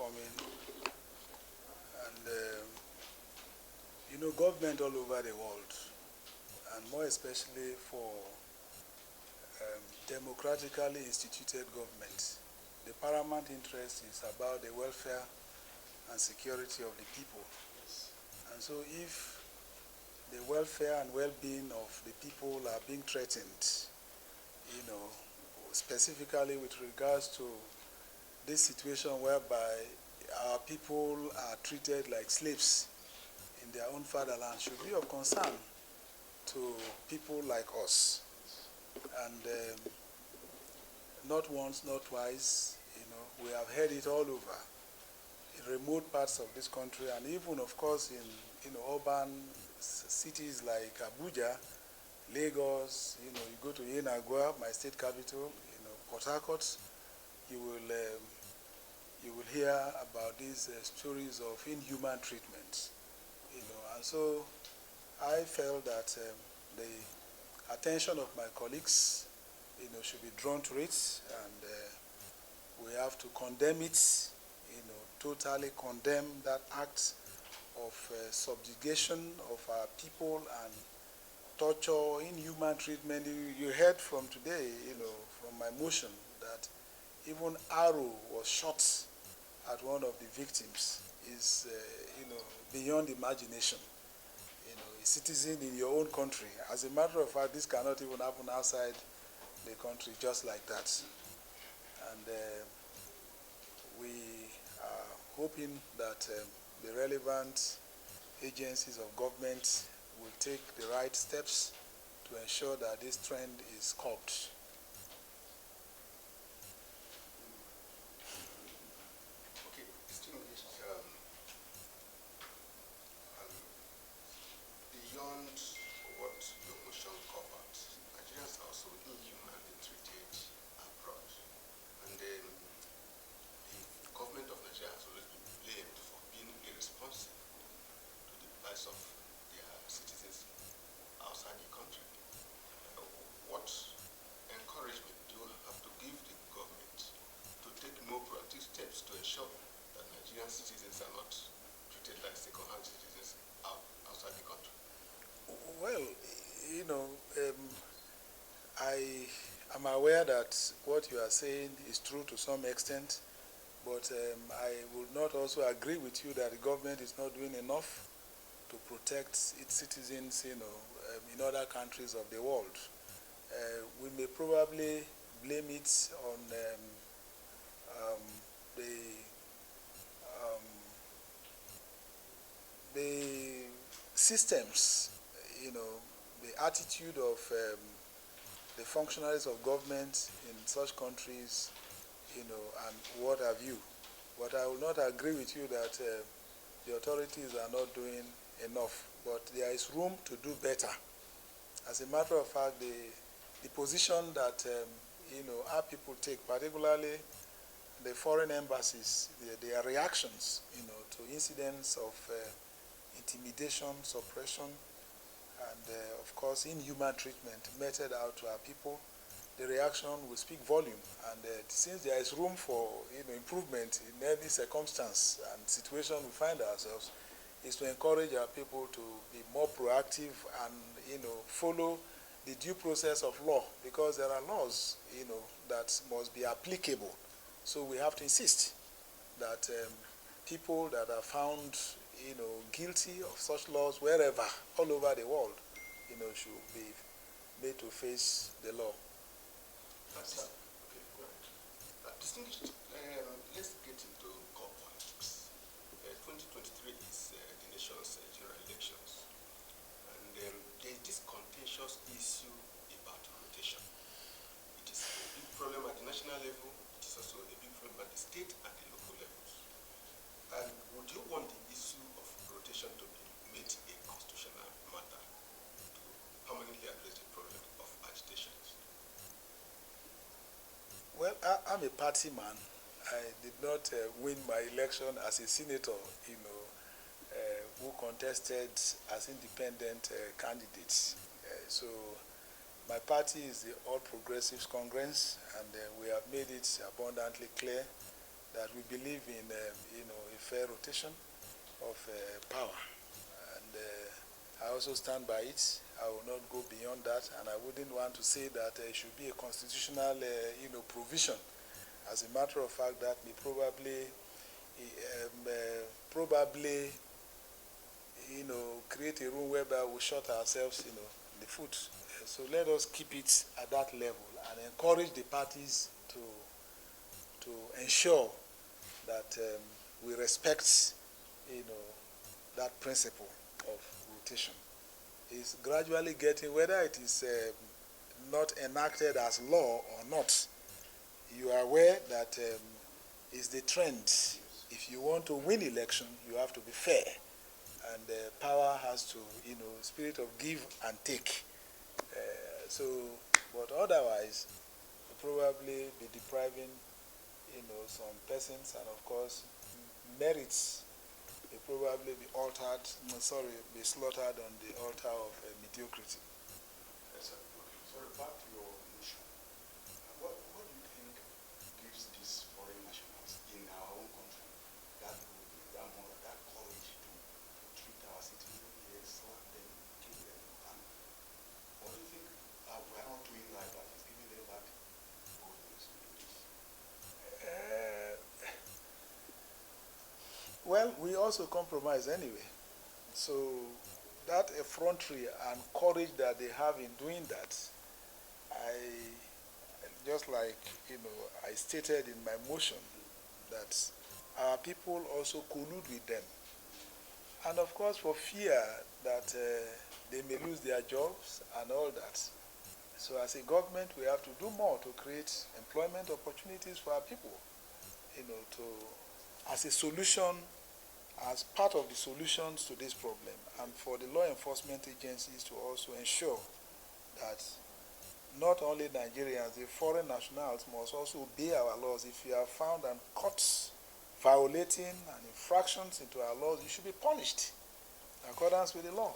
coming. And government all over the world, and more especially for democratically instituted government, the paramount interest is about the welfare and security of the people. And so if the welfare and well-being of the people are being threatened, specifically with regards to this situation whereby our people are treated like slaves in their own fatherland, should be of concern to people like us. And not once, not twice, we have heard it all over in remote parts of this country, and even, of course, in urban cities like Abuja, Lagos. You go to Yenagua, my state capital, Port Harcourt, you will hear about these stories of inhuman treatment. And so I felt that the attention of my colleagues, should be drawn to it, and we have to condemn it, totally condemn that act of subjugation of our people and torture, inhuman treatment. You heard from today, from my motion, that even arrow was shot at one of the victims. Is beyond imagination. A citizen in your own country. As a matter of fact, this cannot even happen outside the country just like that. And we are hoping that the relevant agencies of government will take the right steps to ensure that this trend is curbed. Okay, distinguished, beyond what your motion covered, Nigerians are also inhumanly treated abroad. And the government of Nigeria has always been blamed for being irresponsive to the plight of their citizens outside the country. What encouragement do you have to give the government to take more proactive steps to ensure that Nigerian citizens are not treated like second-hand citizens outside the country? Well, I am aware that what you are saying is true to some extent, but I would not also agree with you that the government is not doing enough to protect its citizens, in other countries of the world. We may probably blame it on the systems, the attitude of the functionaries of government in such countries, and what have you. But I will not agree with you that the authorities are not doing enough. But there is room to do better. As a matter of fact, the position that our people take, particularly the foreign embassies, their reactions, to incidents of intimidation, suppression, and of course inhuman treatment meted out to our people, the reaction will speak volume. And since there is room for improvement in any circumstance and situation we find ourselves, is to encourage our people to be more proactive and follow the due process of law, because there are laws that must be applicable. So we have to insist that people that are found guilty of such laws wherever, all over the world, should be made to face the law. That's okay, go ahead. Distinguished, let's get into core politics. 2023 is the nation's general elections, and there is this contentious issue about rotation. It is a big problem at the national level. It is also a big problem at the state and the local levels. And would you want the issue of rotation to be made a constitutional matter to permanently address the problem of agitations? Well, I'm a party man. I did not win my election as a senator, who contested as independent candidates. So my party is the All Progressives Congress, and we have made it abundantly clear that we believe in, a fair rotation of power. And I also stand by it. I will not go beyond that, and I wouldn't want to say that it should be a constitutional, provision. As a matter of fact, that may probably, create a room whereby we shut ourselves, in the foot. So let us keep it at that level and encourage the parties to ensure that we respect, that principle of rotation. It's gradually getting, whether it is not enacted as law or not, you are aware that it's the trend. If you want to win election, you have to be fair. And power has to, spirit of give and take. But otherwise, we'll probably be depriving, some persons, and of course, merits will probably be be slaughtered on the altar of mediocrity. Yes, sir. Okay. Sorry, back to your motion. What do you think gives these foreign nationals in our own country that moral, that courage to treat our citizens here, slap them, kill them, and what do you think we are not doing like that? It's giving them that boldness to do this. Well, we also compromise anyway. So that effrontery and courage that they have in doing that, just like, I stated in my motion, that our people also collude with them. And of course, for fear that they may lose their jobs and all that. So as a government, we have to do more to create employment opportunities for our people, as a solution, as part of the solutions to this problem, and for the law enforcement agencies to also ensure that not only Nigerians, the foreign nationals must also obey our laws. If you are found and caught violating and infractions into our laws, you should be punished in accordance with the law.